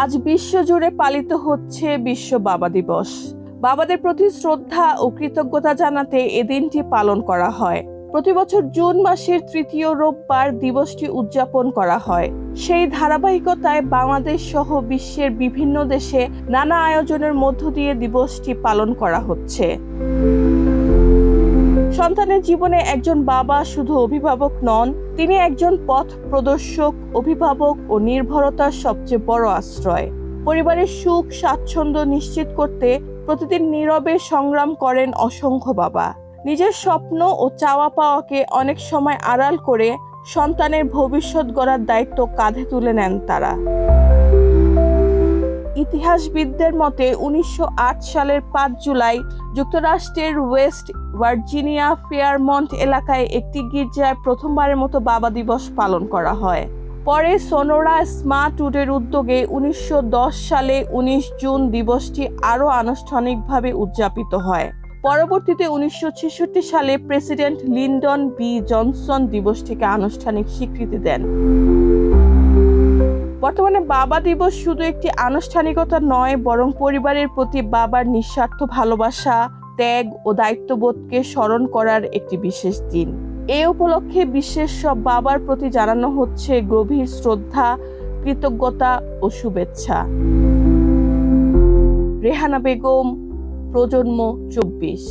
আজ বিশ্বজুড়ে পালিত হচ্ছে বিশ্ব বাবা দিবস। বাবাদের প্রতি শ্রদ্ধা ও কৃতজ্ঞতা জানাতে এ দিনটি পালন করা হয়। প্রতি বছর জুন মাসের তৃতীয় রোববার দিবসটি উদযাপন করা হয়। সেই ধারাবাহিকতায় বাংলাদেশ সহ বিশ্বের বিভিন্ন দেশে নানা আয়োজনের মধ্য দিয়ে দিবসটি পালন করা হচ্ছে। সন্তানের জীবনে একজন বাবা শুধু অভিভাবক নন, তিনি একজন পথ প্রদর্শক, অভিভাবক ও নির্ভরতার সবচেয়ে বড় আশ্রয়। পরিবারের সুখ স্বাচ্ছন্দ্য নিশ্চিত করতে প্রতিদিন নীরবে সংগ্রাম করেন অসংখ্য বাবা। নিজের স্বপ্ন ও চাওয়া পাওয়াকে অনেক সময় আড়াল করে সন্তানের ভবিষ্যৎ গড়ার দায়িত্ব কাঁধে তুলে নেন তারা। ইতিহাসবিদদের মতে 1908 সালের 5 জুলাই যুক্তরাষ্ট্রের ওয়েস্ট ভার্জিনিয়া ফেয়ারমন্ট এলাকায় একটি গির্জায় প্রথমবারের মতো বাবা দিবস পালন করা হয়। পরে সোনোরা স্মার্টউডের উদ্যোগে 1910 সালে 19 জুন দিবসটি আরও আনুষ্ঠানিকভাবে উদযাপিত হয়। পরবর্তীতে 1966 সালে প্রেসিডেন্ট লিন্ডন বি জনসন দিবসটিকে আনুষ্ঠানিক স্বীকৃতি দেন। বর্তমানে বাবা দিবস শুধু একটি আনুষ্ঠানিকতা নয়, বরং পরিবারের প্রতি বাবার নিঃস্বার্থ ভালোবাসা, ত্যাগ ও দায়িত্ববোধকে স্মরণ করার একটি বিশেষ দিন। এই উপলক্ষে বিশ্বের সব বাবার প্রতি জানানো হচ্ছে গভীর শ্রদ্ধা, কৃতজ্ঞতা ও শুভেচ্ছা। রেহানা বেগম, প্রজন্ম 24।